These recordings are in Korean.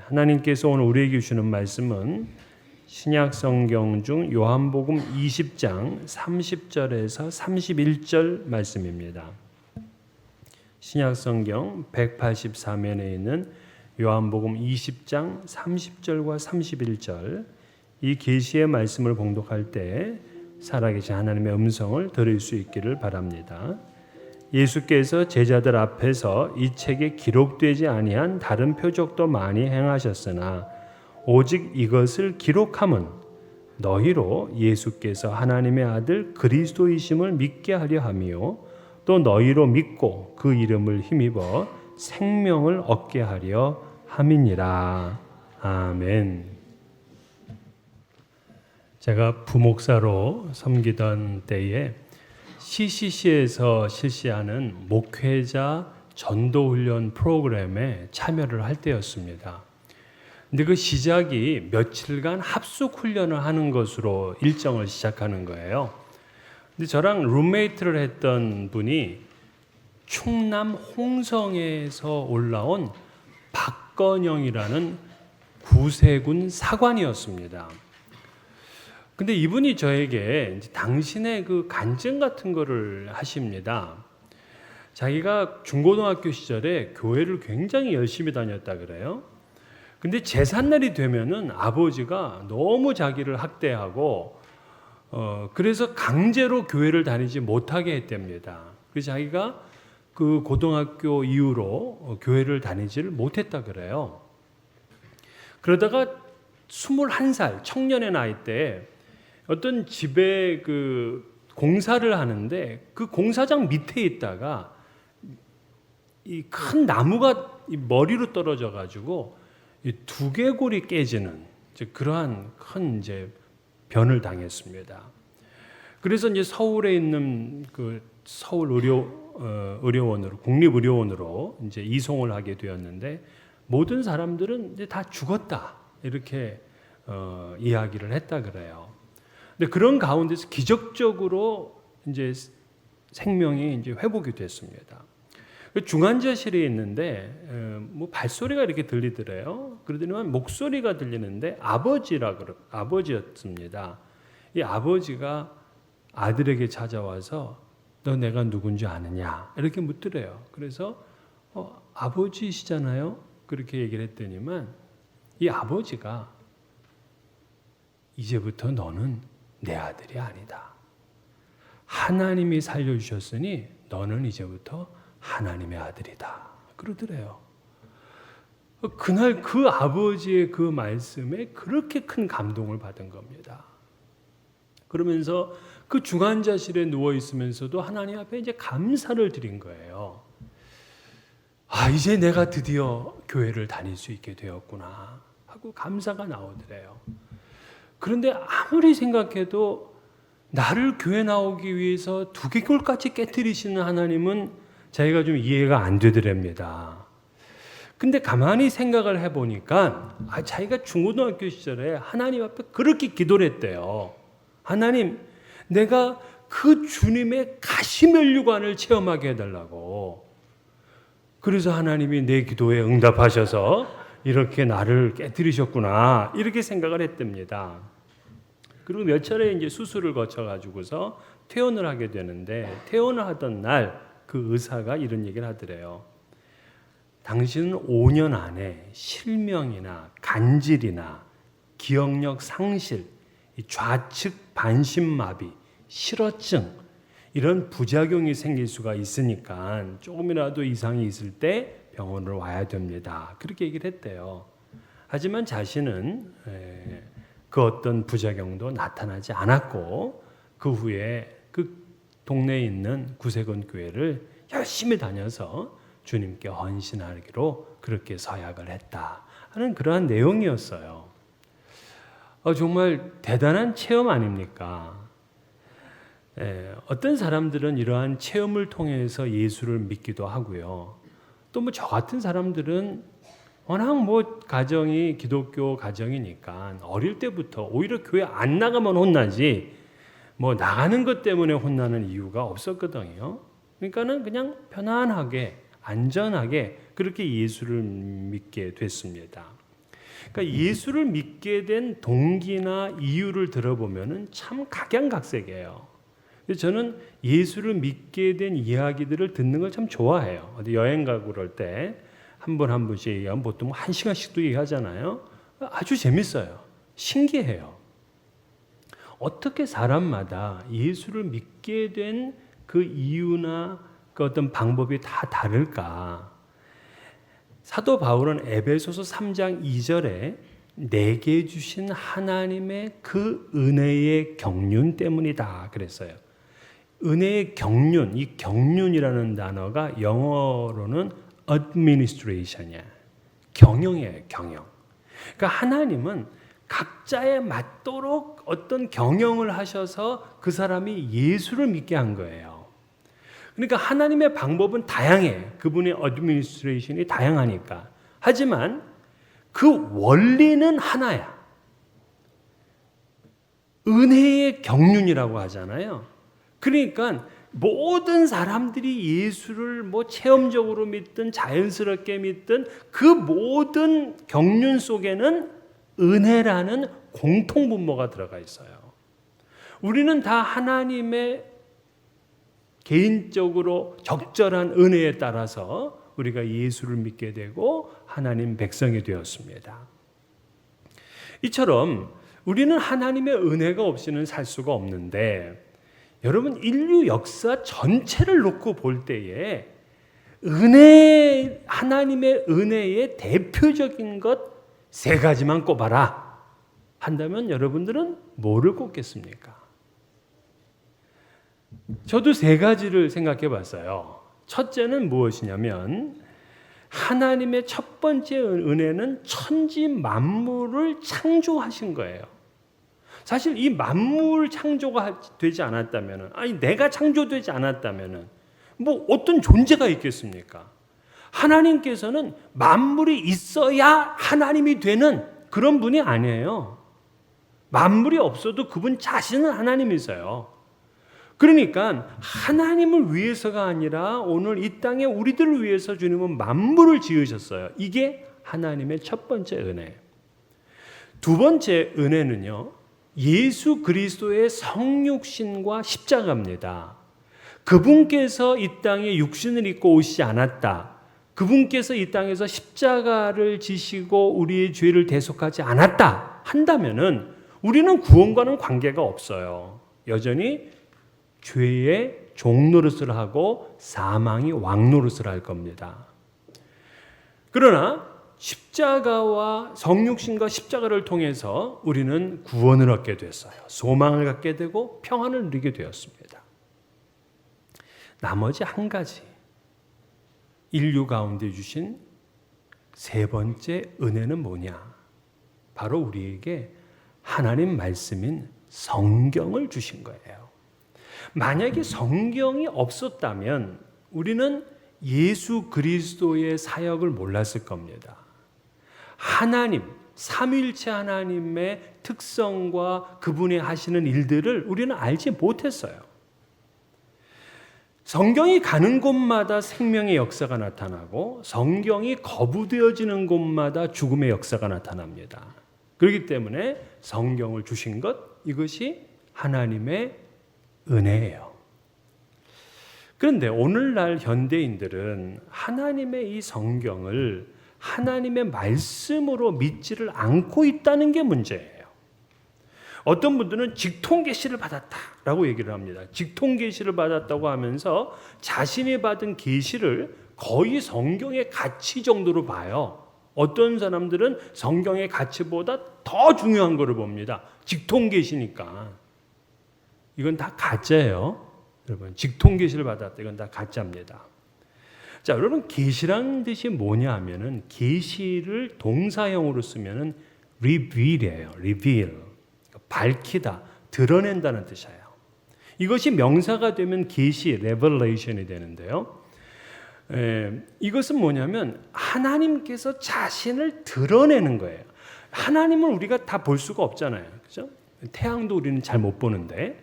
하나님께서 오늘 우리에게 주시는 말씀은 신약 성경 중 요한복음 20장 30절에서 31절 말씀입니다. 신약 성경 184면에 있는 요한복음 20장 30절과 31절, 이 계시의 말씀을 봉독할 때 살아계신 하나님의 음성을 들을 수 있기를 바랍니다. 예수께서 제자들 앞에서 이 책에 기록되지 아니한 다른 표적도 많이 행하셨으나 오직 이것을 기록함은 너희로 예수께서 하나님의 아들 그리스도이심을 믿게 하려 함이요 또 너희로 믿고 그 이름을 힘입어 생명을 얻게 하려 함이니라. 아멘. 제가 부목사로 섬기던 때에 CCC에서 실시하는 목회자 전도훈련 프로그램에 참여를 할 때였습니다. 근데 그 시작이 며칠간 합숙훈련을 하는 것으로 일정을 시작하는 거예요. 근데 저랑 룸메이트를 했던 분이 충남 홍성에서 올라온 박건영이라는 구세군 사관이었습니다. 근데 이분이 저에게 당신의 그 간증 같은 거를 하십니다. 자기가 중고등학교 시절에 교회를 굉장히 열심히 다녔다 그래요. 근데 제삿날이 되면은 아버지가 너무 자기를 학대하고 그래서 강제로 교회를 다니지 못하게 했답니다. 그래서 자기가 그 고등학교 이후로 교회를 다니지를 못했다 그래요. 그러다가 21살 청년의 나이 때 어떤 집에 그 공사를 하는데 그 공사장 밑에 있다가 이 큰 나무가 머리로 떨어져 가지고 이 두개골이 깨지는 그러한 큰 이제 변을 당했습니다. 그래서 이제 서울에 있는 그 서울 의료원으로 국립의료원으로 이제 이송을 하게 되었는데 모든 사람들은 이제 다 죽었다 이렇게 이야기를 했다 그래요. 근데 그런 가운데서 기적적으로 이제 생명이 이제 회복이 됐습니다. 중환자실에 있는데 뭐 발소리가 이렇게 들리더래요. 그러더니만 목소리가 들리는데 아버지였습니다. 이 아버지가 아들에게 찾아와서 너 내가 누군지 아느냐 이렇게 묻더래요. 그래서 아버지시잖아요. 그렇게 얘기를 했더니만 이 아버지가 이제부터 너는 내 아들이 아니다. 하나님이 살려주셨으니 너는 이제부터 하나님의 아들이다. 그러더래요. 그날 그 아버지의 그 말씀에 그렇게 큰 감동을 받은 겁니다. 그러면서 그 중환자실에 누워 있으면서도 하나님 앞에 이제 감사를 드린 거예요. 아, 이제 내가 드디어 교회를 다닐 수 있게 되었구나 하고 감사가 나오더래요. 그런데 아무리 생각해도 나를 교회 나오기 위해서 두개골까지 깨뜨리시는 하나님은 자기가 좀 이해가 안 되더랍니다. 근데 가만히 생각을 해보니까 자기가 중고등학교 시절에 하나님 앞에 그렇게 기도를 했대요. 하나님, 내가 그 주님의 가시면류관을 체험하게 해달라고. 그래서 하나님이 내 기도에 응답하셔서 이렇게 나를 깨뜨리셨구나 이렇게 생각을 했답니다. 그리고 몇 차례 이제 수술을 거쳐가지고서 퇴원을 하게 되는데 퇴원을 하던 날 그 의사가 이런 얘기를 하더래요. 당신은 5년 안에 실명이나 간질이나 기억력 상실, 좌측 반신마비, 실어증 이런 부작용이 생길 수가 있으니까 조금이라도 이상이 있을 때 병원을 와야 됩니다. 그렇게 얘기를 했대요. 하지만 자신은 그 어떤 부작용도 나타나지 않았고 그 후에 그 동네에 있는 구세군 교회를 열심히 다녀서 주님께 헌신하기로 그렇게 서약을 했다 하는 그러한 내용이었어요. 정말 대단한 체험 아닙니까? 어떤 사람들은 이러한 체험을 통해서 예수를 믿기도 하고요. 또 뭐 저 같은 사람들은 워낙 뭐 가정이 기독교 가정이니까 어릴 때부터 오히려 교회 안 나가면 혼나지 뭐 나가는 것 때문에 혼나는 이유가 없었거든요. 그러니까는 그냥 편안하게 안전하게 그렇게 예수를 믿게 됐습니다. 그러니까 예수를 믿게 된 동기나 이유를 들어보면은 참 각양각색이에요. 저는 예수를 믿게 된 이야기들을 듣는 걸 참 좋아해요. 어디 여행 가고 그럴 때 한 번 한 분씩 얘기하면 보통 1시간씩도 얘기하잖아요. 아주 재밌어요. 신기해요. 어떻게 사람마다 예수를 믿게 된 그 이유나 그 어떤 방법이 다 다를까? 사도 바울은 에베소서 3장 2절에 내게 주신 하나님의 그 은혜의 경륜 때문이다 그랬어요. 은혜의 경륜, 이 경륜이라는 단어가 영어로는 administration이야. 경영이에요, 경영. 그러니까 하나님은 각자에 맞도록 어떤 경영을 하셔서 그 사람이 예수를 믿게 한 거예요. 그러니까 하나님의 방법은 다양해. 그분의 어드미니스트레이션이 다양하니까. 하지만 그 원리는 하나야. 은혜의 경륜이라고 하잖아요. 그러니까 모든 사람들이 예수를 뭐 체험적으로 믿든 자연스럽게 믿든 그 모든 경륜 속에는 은혜라는 공통분모가 들어가 있어요. 우리는 다 하나님의 개인적으로 적절한 은혜에 따라서 우리가 예수를 믿게 되고 하나님 백성이 되었습니다. 이처럼 우리는 하나님의 은혜가 없이는 살 수가 없는데 여러분 인류 역사 전체를 놓고 볼 때에 하나님의 은혜의 대표적인 것 3가지만 꼽아라 한다면 여러분들은 뭐를 꼽겠습니까? 저도 3가지를 생각해 봤어요. 첫째는 무엇이냐면 하나님의 첫 번째 은혜는 천지 만물을 창조하신 거예요. 사실 이 만물 창조가 되지 않았다면, 아니 내가 창조되지 않았다면 뭐 어떤 존재가 있겠습니까? 하나님께서는 만물이 있어야 하나님이 되는 그런 분이 아니에요. 만물이 없어도 그분 자신은 하나님이세요. 그러니까 하나님을 위해서가 아니라 오늘 이 땅에 우리들을 위해서 주님은 만물을 지으셨어요. 이게 하나님의 첫 번째 은혜. 두 번째 은혜는요, 예수 그리스도의 성육신과 십자가입니다. 그분께서 이 땅에 육신을 입고 오시지 않았다. 그분께서 이 땅에서 십자가를 지시고 우리의 죄를 대속하지 않았다 한다면은 우리는 구원과는 관계가 없어요. 여전히 죄의 종노릇을 하고 사망이 왕노릇을 할 겁니다. 그러나 십자가와 성육신과 십자가를 통해서 우리는 구원을 얻게 됐어요. 소망을 갖게 되고 평안을 누리게 되었습니다. 나머지 한 가지, 인류 가운데 주신 3번째 은혜는 뭐냐? 바로 우리에게 하나님 말씀인 성경을 주신 거예요. 만약에 성경이 없었다면 우리는 예수 그리스도의 사역을 몰랐을 겁니다. 하나님, 삼위일체 하나님의 특성과 그분이 하시는 일들을 우리는 알지 못했어요. 성경이 가는 곳마다 생명의 역사가 나타나고 성경이 거부되어지는 곳마다 죽음의 역사가 나타납니다. 그렇기 때문에 성경을 주신 것, 이것이 하나님의 은혜예요. 그런데 오늘날 현대인들은 하나님의 이 성경을 하나님의 말씀으로 믿지를 않고 있다는 게 문제예요. 어떤 분들은 직통계시를 받았다라고 얘기를 합니다. 직통계시를 받았다고 하면서 자신이 받은 계시를 거의 성경의 가치 정도로 봐요. 어떤 사람들은 성경의 가치보다 더 중요한 거를 봅니다. 직통계시니까. 이건 다 가짜예요. 여러분, 직통계시를 받았다. 이건 다 가짜입니다. 자, 여러분, 계시라는 뜻이 뭐냐 하면은 계시를 동사형으로 쓰면은 reveal이에요. reveal. 밝히다, 드러낸다는 뜻이에요. 이것이 명사가 되면 계시, revelation이 되는데요. 이것은 뭐냐면 하나님께서 자신을 드러내는 거예요. 하나님을 우리가 다 볼 수가 없잖아요. 그죠? 태양도 우리는 잘 못 보는데.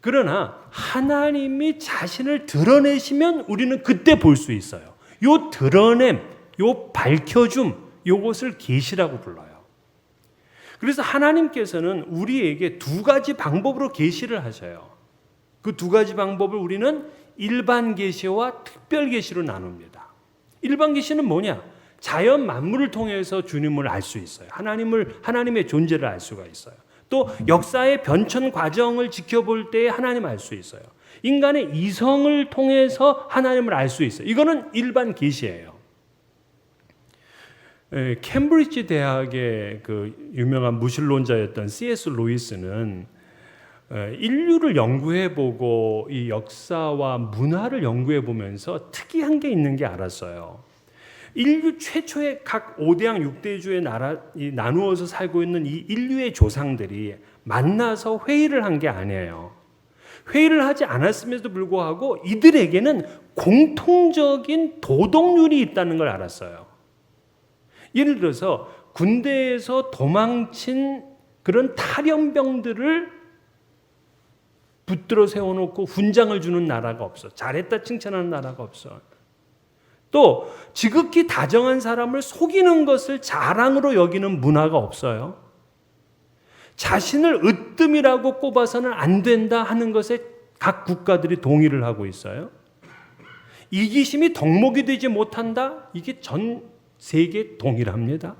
그러나 하나님이 자신을 드러내시면 우리는 그때 볼 수 있어요. 요 드러냄, 요 밝혀줌, 이것을 계시라고 불러요. 그래서 하나님께서는 우리에게 두 가지 방법으로 계시를 하셔요. 그 두 가지 방법을 우리는 일반 계시와 특별 계시로 나눕니다. 일반 계시는 뭐냐? 자연 만물을 통해서 주님을 알 수 있어요. 하나님의 존재를 알 수가 있어요. 또 역사의 변천 과정을 지켜볼 때 하나님을 알 수 있어요. 인간의 이성을 통해서 하나님을 알 수 있어요. 이거는 일반 계시예요. 캠브리지 대학의 그 유명한 무신론자였던 C.S. 루이스는 인류를 연구해보고 이 역사와 문화를 연구해보면서 특이한 게 있는 게 알았어요. 인류 최초의 각 5대양 6대주에 나누어서 살고 있는 이 인류의 조상들이 만나서 회의를 한 게 아니에요. 회의를 하지 않았음에도 불구하고 이들에게는 공통적인 도덕률이 있다는 걸 알았어요. 예를 들어서 군대에서 도망친 그런 탈영병들을 붙들어 세워놓고 훈장을 주는 나라가 없어. 잘했다 칭찬하는 나라가 없어. 또 지극히 다정한 사람을 속이는 것을 자랑으로 여기는 문화가 없어요. 자신을 으뜸이라고 꼽아서는 안 된다 하는 것에 각 국가들이 동의를 하고 있어요. 이기심이 덕목이 되지 못한다? 이게 전 세계 동일합니다.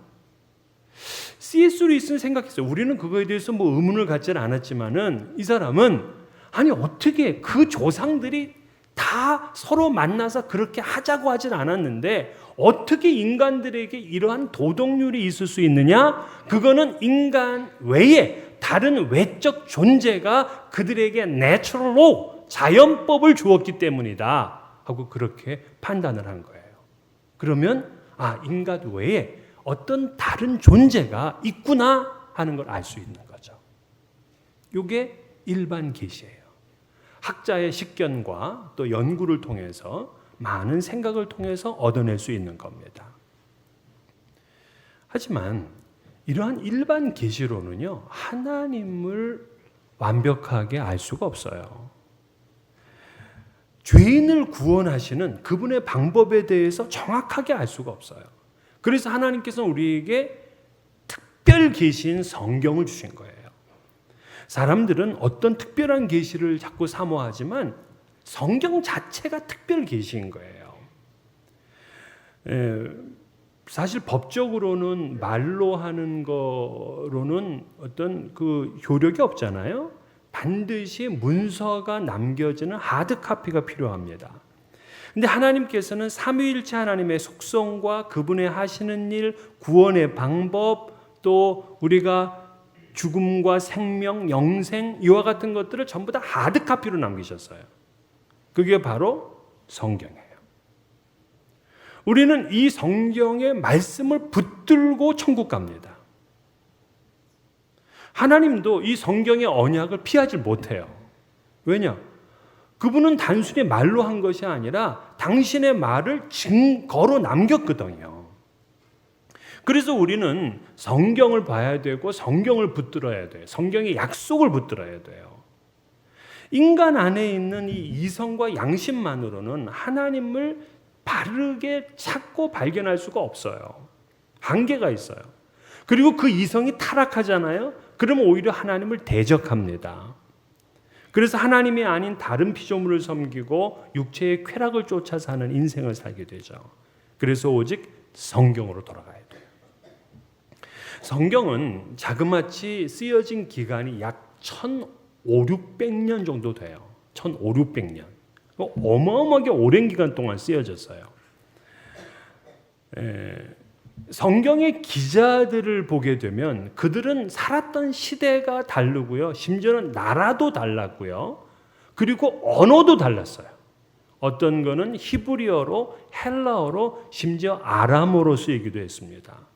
C.S. 루이스는 생각했어요. 우리는 그거에 대해서 뭐 의문을 갖지는 않았지만은 이 사람은 아니 어떻게 그 조상들이 다 서로 만나서 그렇게 하자고 하진 않았는데 어떻게 인간들에게 이러한 도덕률이 있을 수 있느냐? 그거는 인간 외에 다른 외적 존재가 그들에게 내추럴 로 자연법을 주었기 때문이다 하고 그렇게 판단을 한 거예요. 그러면 인간 외에 어떤 다른 존재가 있구나 하는 걸 알 수 있는 거죠. 이게 일반 계시예요. 학자의 식견과 또 연구를 통해서 많은 생각을 통해서 얻어낼 수 있는 겁니다. 하지만 이러한 일반 계시로는요, 하나님을 완벽하게 알 수가 없어요. 죄인을 구원하시는 그분의 방법에 대해서 정확하게 알 수가 없어요. 그래서 하나님께서는 우리에게 특별 계시인 성경을 주신 거예요. 사람들은 어떤 특별한 계시를 자꾸 사모하지만 성경 자체가 특별 계시인 거예요. 사실 법적으로는 말로 하는 거로는 어떤 그 효력이 없잖아요. 반드시 문서가 남겨지는 하드 카피가 필요합니다. 근데 하나님께서는 삼위일체 하나님의 속성과 그분의 하시는 일, 구원의 방법, 또 우리가 죽음과 생명, 영생 이와 같은 것들을 전부 다 하드 카피로 남기셨어요. 그게 바로 성경이에요. 우리는 이 성경의 말씀을 붙들고 천국 갑니다. 하나님도 이 성경의 언약을 피하지 못해요. 왜냐? 그분은 단순히 말로 한 것이 아니라 당신의 말을 증거로 남겼거든요. 그래서 우리는 성경을 봐야 되고 성경을 붙들어야 돼요. 성경의 약속을 붙들어야 돼요. 인간 안에 있는 이 이성과 양심만으로는 하나님을 바르게 찾고 발견할 수가 없어요. 한계가 있어요. 그리고 그 이성이 타락하잖아요. 그러면 오히려 하나님을 대적합니다. 그래서 하나님이 아닌 다른 피조물을 섬기고 육체의 쾌락을 쫓아 사는 인생을 살게 되죠. 그래서 오직 성경으로 돌아가야 돼요. 성경은 자그마치 쓰여진 기간이 약 1,500~600년 정도 돼요. 1,500~600년. 어마어마하게 오랜 기간 동안 쓰여졌어요. 성경의 기자들을 보게 되면 그들은 살았던 시대가 다르고요. 심지어는 나라도 달랐고요. 그리고 언어도 달랐어요. 어떤 거는 히브리어로, 헬라어로, 심지어 아람어로 쓰이기도 했습니다.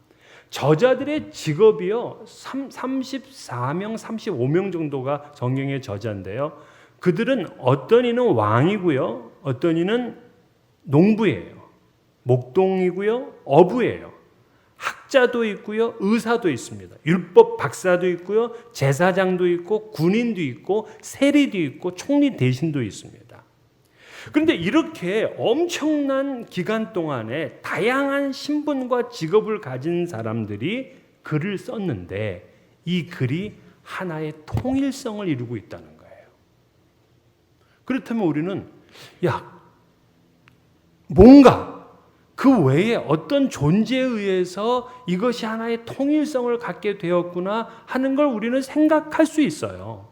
저자들의 직업이요. 34명, 35명 정도가 성경의 저자인데요. 그들은 어떤 이는 왕이고요. 어떤 이는 농부예요. 목동이고요. 어부예요. 학자도 있고요. 의사도 있습니다. 율법 박사도 있고요. 제사장도 있고 군인도 있고 세리도 있고 총리 대신도 있습니다. 그런데 이렇게 엄청난 기간 동안에 다양한 신분과 직업을 가진 사람들이 글을 썼는데 이 글이 하나의 통일성을 이루고 있다는 거예요. 그렇다면 우리는 뭔가 그 외에 어떤 존재에 의해서 이것이 하나의 통일성을 갖게 되었구나 하는 걸 우리는 생각할 수 있어요.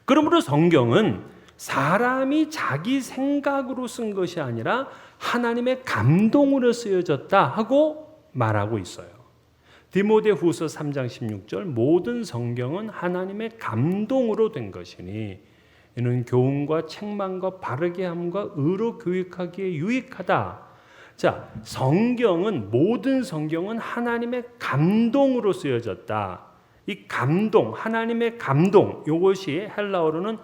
그러므로 성경은 사람이 자기 생각으로 쓴 것이 아니라 하나님의 감동으로 쓰여졌다 하고 말하고 있어요. 디모데후서 3장 16절 모든 성경은 하나님의 감동으로 된 것이니 이는 교훈과 책망과 바르게 함과 의로 교육하기에 유익하다. 자, 모든 성경은 하나님의 감동으로 쓰여졌다. 이 감동, 하나님의 감동, 이것이 헬라어로는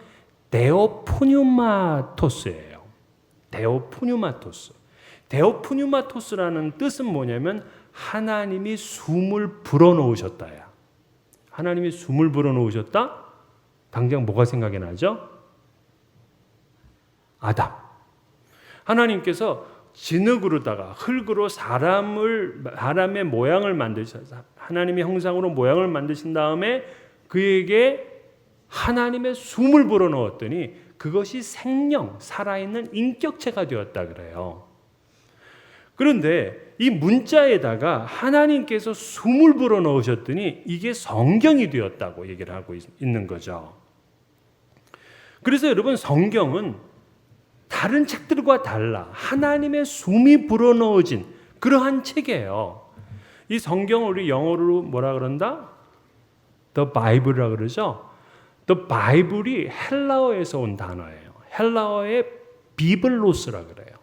데오푸뉴마토스예요. 데오푸뉴마토스. 데오푸뉴마토스라는 뜻은 뭐냐면 하나님이 숨을 불어넣으셨다야. 하나님이 숨을 불어넣으셨다? 당장 뭐가 생각이 나죠? 아담. 하나님께서 진흙으로다가 흙으로 사람의 모양을 만드셔서 하나님의 형상으로 모양을 만드신 다음에 그에게 하나님의 숨을 불어넣었더니 그것이 생명, 살아있는 인격체가 되었다 그래요. 그런데 이 문자에다가 하나님께서 숨을 불어넣으셨더니 이게 성경이 되었다고 얘기를 하고 있는 거죠. 그래서 여러분 성경은 다른 책들과 달라 하나님의 숨이 불어넣어진 그러한 책이에요. 이 성경을 우리 영어로 뭐라 그런다? The Bible이라고 그러죠. The Bible이 헬라어에서 온 단어예요. 헬라어의 비블로스라 그래요.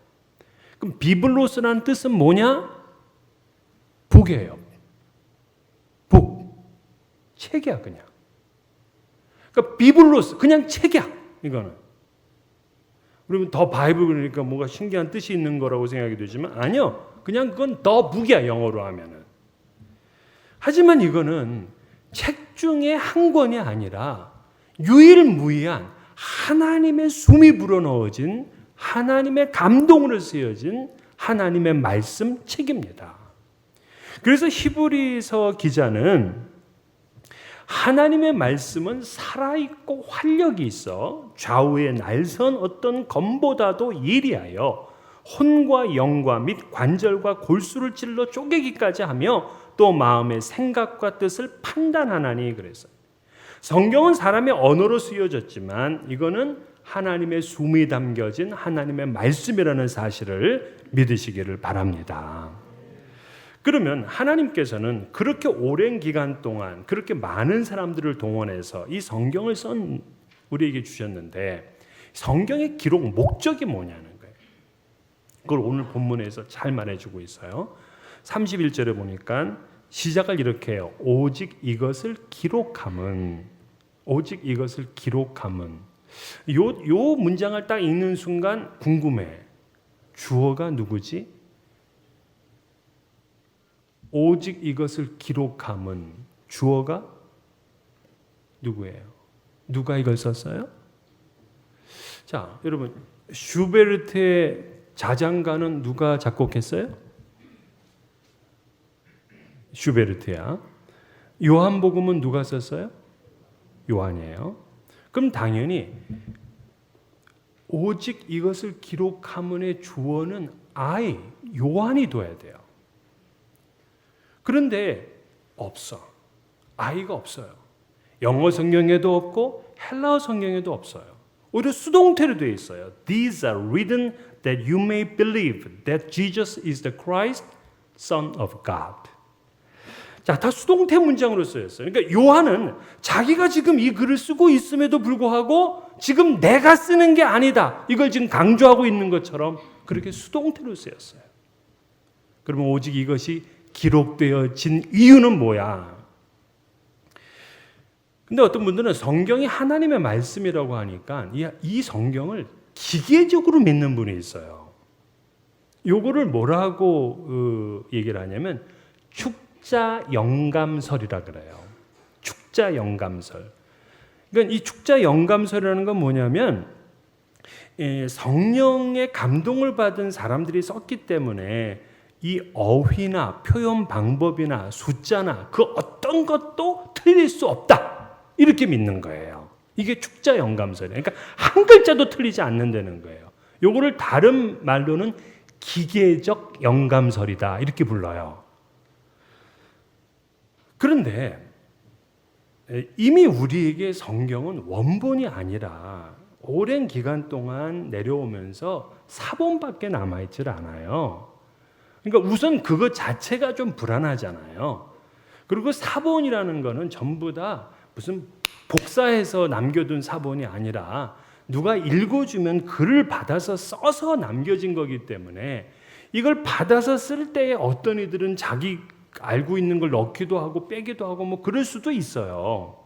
그럼 비블로스라는 뜻은 뭐냐? 북이에요. 북. 책이야 그냥. 그러니까 비블로스 그냥 책이야 이거는. 그러면 더 바이블 그러니까 뭔가 신기한 뜻이 있는 거라고 생각이 되지만 아니요. 그냥 그건 더 북이야 영어로 하면은. 하지만 이거는 책 중에 한 권이 아니라 유일무이한 하나님의 숨이 불어넣어진 하나님의 감동으로 쓰여진 하나님의 말씀 책입니다. 그래서 히브리서 기자는 하나님의 말씀은 살아있고 활력이 있어 좌우에 날선 어떤 검보다도 예리하여 혼과 영과 및 관절과 골수를 찔러 쪼개기까지 하며 또 마음의 생각과 뜻을 판단하나니 그랬어요. 성경은 사람의 언어로 쓰여졌지만 이거는 하나님의 숨이 담겨진 하나님의 말씀이라는 사실을 믿으시기를 바랍니다. 그러면 하나님께서는 그렇게 오랜 기간 동안 그렇게 많은 사람들을 동원해서 이 성경을 쓴 우리에게 주셨는데 성경의 기록 목적이 뭐냐는 거예요. 그걸 오늘 본문에서 잘 말해주고 있어요. 31절에 보니까 시작을 이렇게 해요. 오직 이것을 기록함은 요 문장을 딱 읽는 순간 궁금해. 주어가 누구지? 오직 이것을 기록함은 주어가 누구예요? 누가 이걸 썼어요? 자, 여러분 슈베르트의 자장가는 누가 작곡했어요? 슈베르트야. 요한복음은 누가 썼어요? 요한이에요. 그럼 당연히 오직 이것을 기록함은의 주어는 요한이 둬야 돼요. 그런데 아이가 없어요. 영어 성경에도 없고 헬라어 성경에도 없어요. 오히려 수동태로 되어 있어요. These are written that you may believe that Jesus is the Christ, Son of God. 자, 다 수동태 문장으로 쓰였어요. 그러니까 요한은 자기가 지금 이 글을 쓰고 있음에도 불구하고 지금 내가 쓰는 게 아니다. 이걸 지금 강조하고 있는 것처럼 그렇게 수동태로 쓰였어요. 그러면 오직 이것이 기록되어진 이유는 뭐야? 근데 어떤 분들은 성경이 하나님의 말씀이라고 하니까 이 성경을 기계적으로 믿는 분이 있어요. 요거를 뭐라고 얘기를 하냐면 축자 영감설이라 그래요. 축자 영감설. 그러니까 이 축자 영감설이라는 건 뭐냐면 성령의 감동을 받은 사람들이 썼기 때문에 이 어휘나 표현 방법이나 숫자나 그 어떤 것도 틀릴 수 없다. 이렇게 믿는 거예요. 이게 축자 영감설이에요. 그러니까 한 글자도 틀리지 않는다는 거예요. 요거를 다른 말로는 기계적 영감설이다. 이렇게 불러요. 그런데 이미 우리에게 성경은 원본이 아니라 오랜 기간 동안 내려오면서 사본밖에 남아있질 않아요. 그러니까 우선 그것 자체가 좀 불안하잖아요. 그리고 사본이라는 거는 전부 다 무슨 복사해서 남겨둔 사본이 아니라 누가 읽어주면 글을 받아서 써서 남겨진 거기 때문에 이걸 받아서 쓸 때에 어떤 이들은 자기 알고 있는 걸 넣기도 하고 빼기도 하고 뭐 그럴 수도 있어요.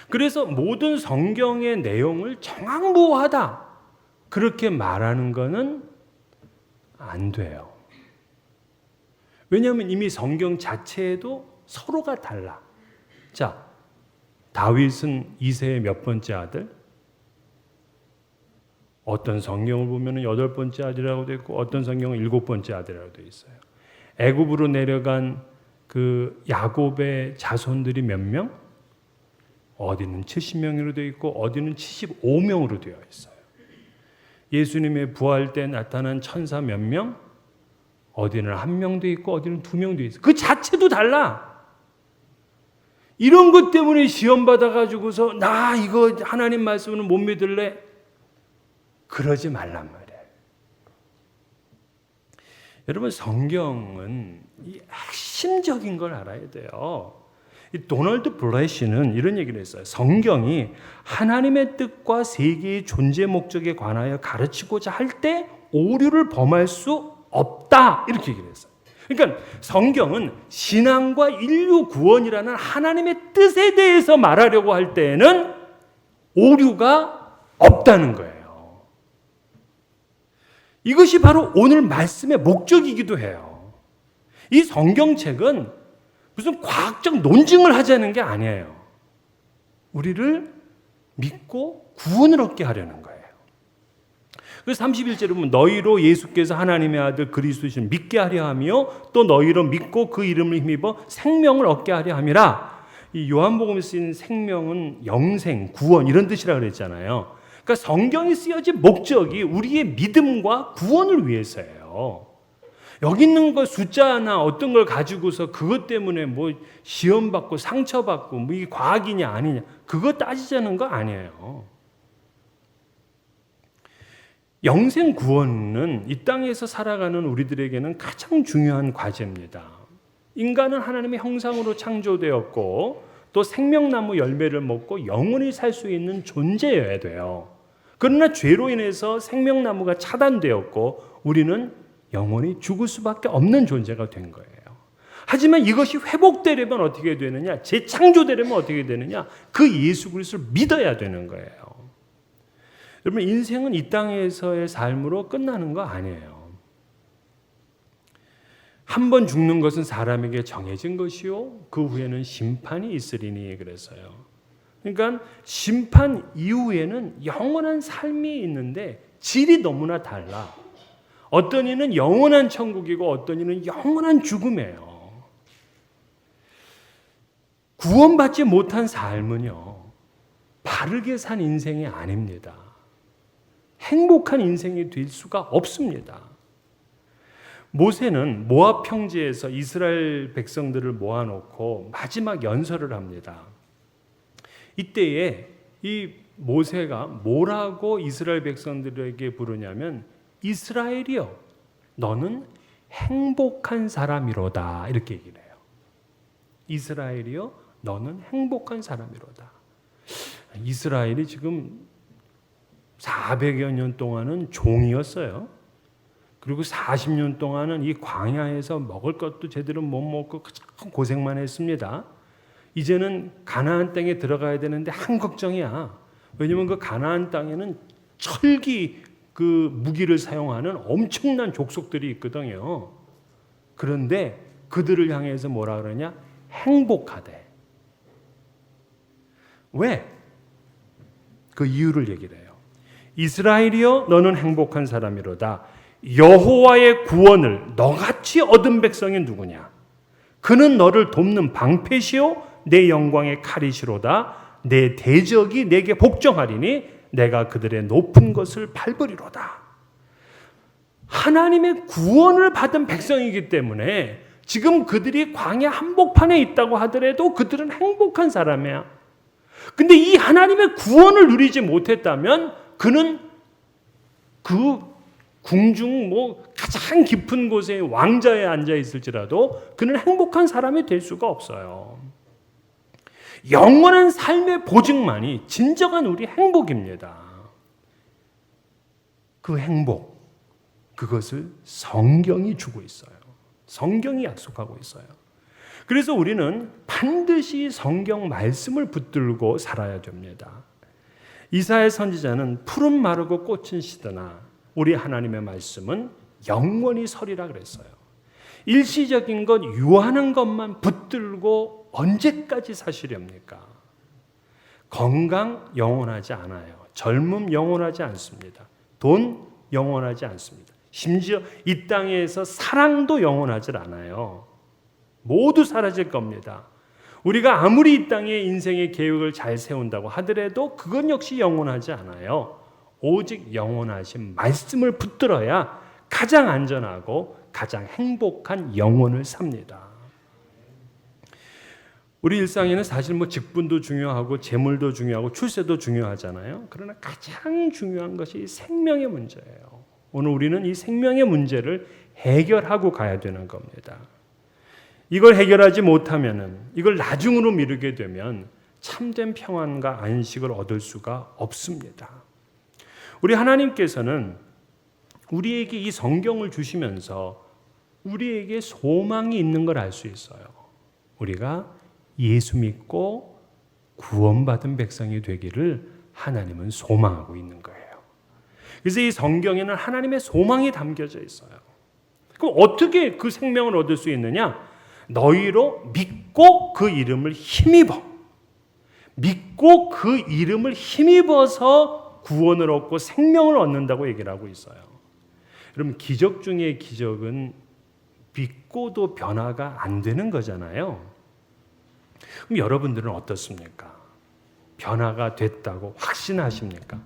그래서 모든 성경의 내용을 정확무하다 그렇게 말하는 거는 안 돼요. 왜냐하면 이미 성경 자체에도 서로가 달라. 자, 다윗은 이새의 몇 번째 아들? 어떤 성경을 보면 8번째 아들이라고 되어 있고 어떤 성경은 7번째 아들이라고 되어 있어요. 애굽으로 내려간 그 야곱의 자손들이 몇 명? 어디는 70명으로 되어 있고 어디는 75명으로 되어 있어요. 예수님의 부활 때 나타난 천사 몇 명? 어디는 1명도 있고 어디는 2명도 있어요. 그 자체도 달라. 이런 것 때문에 시험 받아가지고서 나 이거 하나님 말씀은 못 믿을래? 그러지 말란 말이에요. 여러분 성경은 이 핵심적인 걸 알아야 돼요. 이 도널드 블레시는 이런 얘기를 했어요. 성경이 하나님의 뜻과 세계의 존재 목적에 관하여 가르치고자 할 때 오류를 범할 수 없다. 이렇게 얘기를 했어요. 그러니까 성경은 신앙과 인류 구원이라는 하나님의 뜻에 대해서 말하려고 할 때에는 오류가 없다는 거예요. 이것이 바로 오늘 말씀의 목적이기도 해요. 이 성경책은 무슨 과학적 논증을 하자는 게 아니에요. 우리를 믿고 구원을 얻게 하려는 거예요. 그래서 31절에 보면 너희로 예수께서 하나님의 아들 그리스도이심을 믿게 하려 하며 또 너희로 믿고 그 이름을 힘입어 생명을 얻게 하려 함이라. 이 요한복음에 쓰인 생명은 영생, 구원 이런 뜻이라 그랬잖아요. 그러니까 성경이 쓰여진 목적이 우리의 믿음과 구원을 위해서예요. 여기 있는 거 숫자나 어떤 걸 가지고서 그것 때문에 뭐 시험 받고 상처 받고 뭐 이게 과학이냐 아니냐 그거 따지자는 거 아니에요. 영생 구원은 이 땅에서 살아가는 우리들에게는 가장 중요한 과제입니다. 인간은 하나님의 형상으로 창조되었고 또 생명나무 열매를 먹고 영원히 살 수 있는 존재여야 돼요. 그러나 죄로 인해서 생명나무가 차단되었고 우리는 영원히 죽을 수밖에 없는 존재가 된 거예요. 하지만 이것이 회복되려면 어떻게 되느냐? 재창조되려면 어떻게 되느냐? 그 예수 그리스도를 믿어야 되는 거예요. 여러분 인생은 이 땅에서의 삶으로 끝나는 거 아니에요. 한 번 죽는 것은 사람에게 정해진 것이요 그 후에는 심판이 있으리니 그랬어요. 그러니까 심판 이후에는 영원한 삶이 있는데 질이 너무나 달라. 어떤 이는 영원한 천국이고 어떤 이는 영원한 죽음이에요. 구원받지 못한 삶은요 바르게 산 인생이 아닙니다. 행복한 인생이 될 수가 없습니다. 모세는 모압 평지에서 이스라엘 백성들을 모아놓고 마지막 연설을 합니다. 이때에 이 모세가 뭐라고 이스라엘 백성들에게 부르냐면 이스라엘이여 너는 행복한 사람이로다 이렇게 얘기를 해요. 이스라엘이여 너는 행복한 사람이로다. 이스라엘이 지금 400여 년 동안은 종이었어요. 그리고 40년 동안은 이 광야에서 먹을 것도 제대로 못 먹고 참 고생만 했습니다. 이제는 가나안 땅에 들어가야 되는데 한 걱정이야. 왜냐하면 그 가나안 땅에는 철기 그 무기를 사용하는 엄청난 족속들이 있거든요. 그런데 그들을 향해서 뭐라 그러냐? 행복하대. 왜? 그 이유를 얘기를 해요. 이스라엘이여 너는 행복한 사람이로다. 여호와의 구원을 너같이 얻은 백성이 누구냐? 그는 너를 돕는 방패시요 내 영광의 칼이시로다. 내 대적이 내게 복종하리니 내가 그들의 높은 것을 밟으리로다. 하나님의 구원을 받은 백성이기 때문에 지금 그들이 광야 한복판에 있다고 하더라도 그들은 행복한 사람이야. 근데 이 하나님의 구원을 누리지 못했다면 그는 그 궁중 가장 깊은 곳에 왕자에 앉아 있을지라도 그는 행복한 사람이 될 수가 없어요. 영원한 삶의 보증만이 진정한 우리 행복입니다. 그 행복, 그것을 성경이 주고 있어요. 성경이 약속하고 있어요. 그래서 우리는 반드시 성경 말씀을 붙들고 살아야 됩니다. 이사야 선지자는 푸른 마르고 꽃은 시드나 우리 하나님의 말씀은 영원히 서리라 그랬어요. 일시적인 것, 유한한 것만 붙들고 언제까지 사시렵니까? 건강 영원하지 않아요. 젊음 영원하지 않습니다. 돈 영원하지 않습니다. 심지어 이 땅에서 사랑도 영원하지 않아요. 모두 사라질 겁니다. 우리가 아무리 이 땅에 인생의 계획을 잘 세운다고 하더라도 그건 역시 영원하지 않아요. 오직 영원하신 말씀을 붙들어야 가장 안전하고 가장 행복한 영혼을 삽니다. 우리 일상에는 사실 직분도 중요하고 재물도 중요하고 출세도 중요하잖아요. 그러나 가장 중요한 것이 생명의 문제예요. 오늘 우리는 이 생명의 문제를 해결하고 가야 되는 겁니다. 이걸 해결하지 못하면은, 이걸 나중으로 미루게 되면 참된 평안과 안식을 얻을 수가 없습니다. 우리 하나님께서는 우리에게 이 성경을 주시면서 우리에게 소망이 있는 걸 알 수 있어요. 우리가 예수 믿고 구원받은 백성이 되기를 하나님은 소망하고 있는 거예요. 그래서 이 성경에는 하나님의 소망이 담겨져 있어요. 그럼 어떻게 그 생명을 얻을 수 있느냐? 너희로 믿고 그 이름을 힘입어. 믿고 그 이름을 힘입어서 구원을 얻고 생명을 얻는다고 얘기를 하고 있어요. 여러분, 기적 중에 기적은 믿고도 변화가 안 되는 거잖아요. 그럼 여러분들은 어떻습니까? 변화가 됐다고 확신하십니까?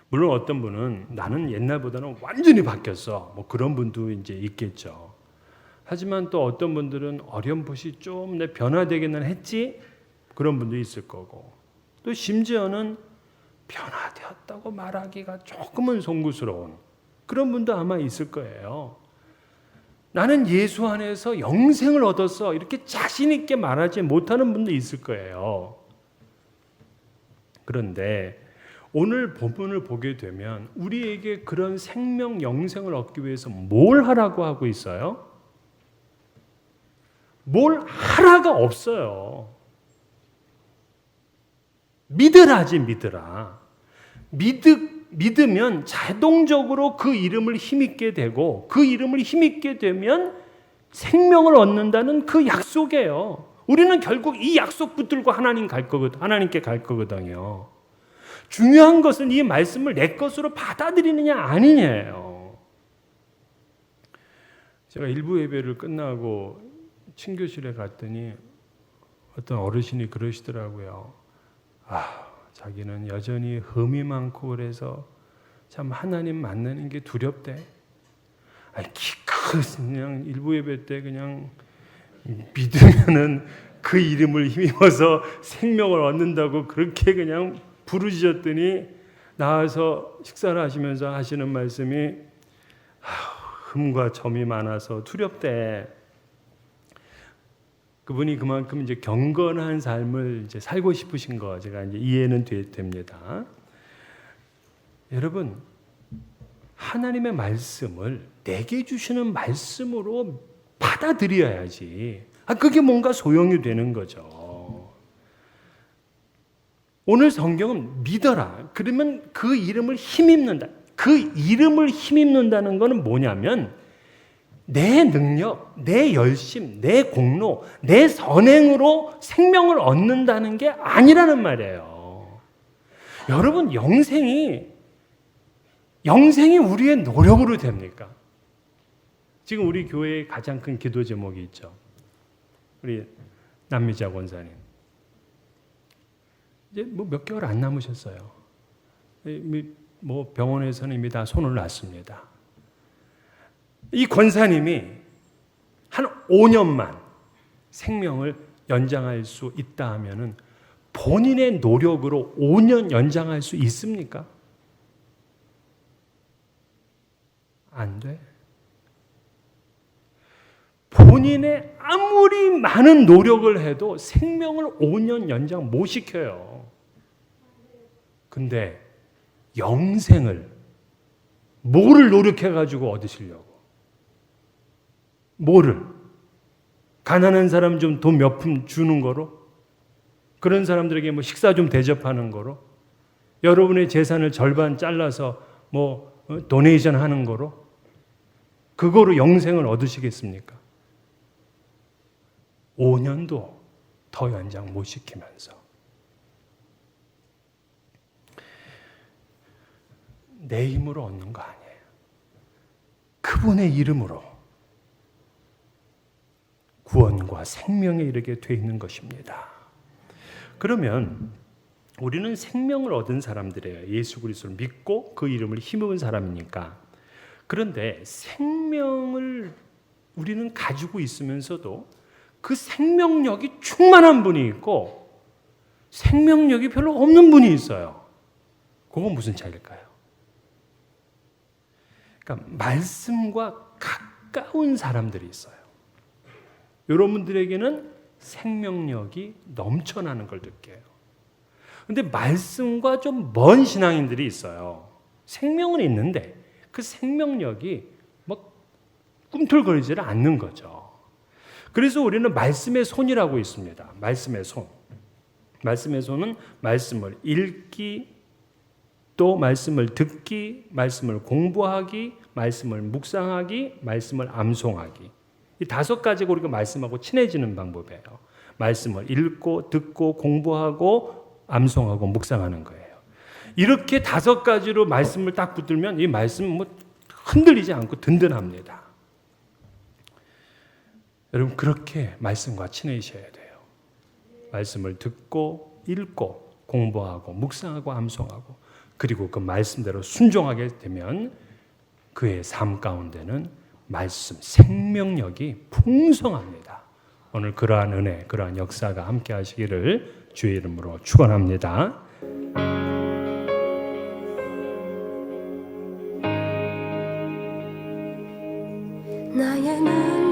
물론 어떤 분은 나는 옛날보다는 완전히 바뀌었어. 그런 분도 이제 있겠죠. 하지만 또 어떤 분들은 어렴풋이 좀 내 변화되기는 했지? 그런 분도 있을 거고. 또 심지어는 변화되었다고 말하기가 조금은 송구스러운 그런 분도 아마 있을 거예요. 나는 예수 안에서 영생을 얻었어. 이렇게 자신 있게 말하지 못하는 분도 있을 거예요. 그런데 오늘 본문을 보게 되면 우리에게 그런 생명 영생을 얻기 위해서 뭘 하라고 하고 있어요? 뭘 하라가 없어요. 믿으라지, 믿으라. 믿으면 자동적으로 그 이름을 힘입게 되고 그 이름을 힘입게 되면 생명을 얻는다는 그 약속이에요. 우리는 결국 이 약속 붙들고 하나님께 갈 거거든요. 중요한 것은 이 말씀을 내 것으로 받아들이느냐 아니냐예요. 제가 일부 예배를 끝나고 친교실에 갔더니 어떤 어르신이 그러시더라고요. 자기는 여전히 흠이 많고 그래서 참 하나님 만나는 게 두렵대. 그냥 일부 예배 때 그냥 믿으면은 그 이름을 힘입어서 생명을 얻는다고 그렇게 그냥 부르짖었더니 나와서 식사를 하시면서 하시는 말씀이 흠과 점이 많아서 두렵대. 그분이 그만큼 이제 경건한 삶을 이제 살고 싶으신 거 제가 이제 이해는 됩니다. 여러분, 하나님의 말씀을 내게 주시는 말씀으로 받아들여야지. 그게 뭔가 소용이 되는 거죠. 오늘 성경은 믿어라. 그러면 그 이름을 힘입는다. 그 이름을 힘입는다는 것은 뭐냐면 내 능력, 내 열심, 내 공로, 내 선행으로 생명을 얻는다는 게 아니라는 말이에요. 여러분, 영생이 우리의 노력으로 됩니까? 지금 우리 교회의 가장 큰 기도 제목이 있죠. 우리 남미자 권사님. 이제 뭐 몇 개월 안 남으셨어요. 뭐 병원에서는 이미 다 손을 놨습니다. 이 권사님이 한 5년만 생명을 연장할 수 있다 하면은 본인의 노력으로 5년 연장할 수 있습니까? 안 돼. 본인의 아무리 많은 노력을 해도 생명을 5년 연장 못 시켜요. 근데 영생을 뭐를 노력해가지고 얻으시려고? 뭐를? 가난한 사람 좀 돈 몇 푼 주는 거로? 그런 사람들에게 뭐 식사 좀 대접하는 거로? 여러분의 재산을 절반 잘라서 뭐 도네이션 하는 거로? 그거로 영생을 얻으시겠습니까? 5년도 더 연장 못 시키면서 내 힘으로 얻는 거 아니에요. 그분의 이름으로 구원과 생명에 이르게 돼 있는 것입니다. 그러면 우리는 생명을 얻은 사람들이에요. 예수 그리스도를 믿고 그 이름을 힘입은 사람이니까. 그런데 생명을 우리는 가지고 있으면서도 그 생명력이 충만한 분이 있고 생명력이 별로 없는 분이 있어요. 그건 무슨 차이일까요? 그러니까 말씀과 가까운 사람들이 있어요. 여러분들에게는 생명력이 넘쳐나는 걸 느껴요. 그런데 말씀과 좀 먼 신앙인들이 있어요. 생명은 있는데 그 생명력이 막 꿈틀거리지를 않는 거죠. 그래서 우리는 말씀의 손이라고 있습니다. 말씀의 손. 말씀의 손은 말씀을 읽기, 또 말씀을 듣기, 말씀을 공부하기, 말씀을 묵상하기, 말씀을 암송하기. 이 5가지가 우리가 말씀하고 친해지는 방법이에요. 말씀을 읽고, 듣고, 공부하고, 암송하고, 묵상하는 거예요. 이렇게 5가지로 말씀을 딱 붙들면 이 말씀은 뭐 흔들리지 않고 든든합니다. 여러분, 그렇게 말씀과 친해지셔야 돼요. 말씀을 듣고, 읽고, 공부하고, 묵상하고, 암송하고, 그리고 그 말씀대로 순종하게 되면 그의 삶 가운데는 말씀, 생명력이 풍성합니다. 오늘 그러한 은혜, 그러한 역사가 함께 하시기를 주의 이름으로 축원합니다. 나의 눈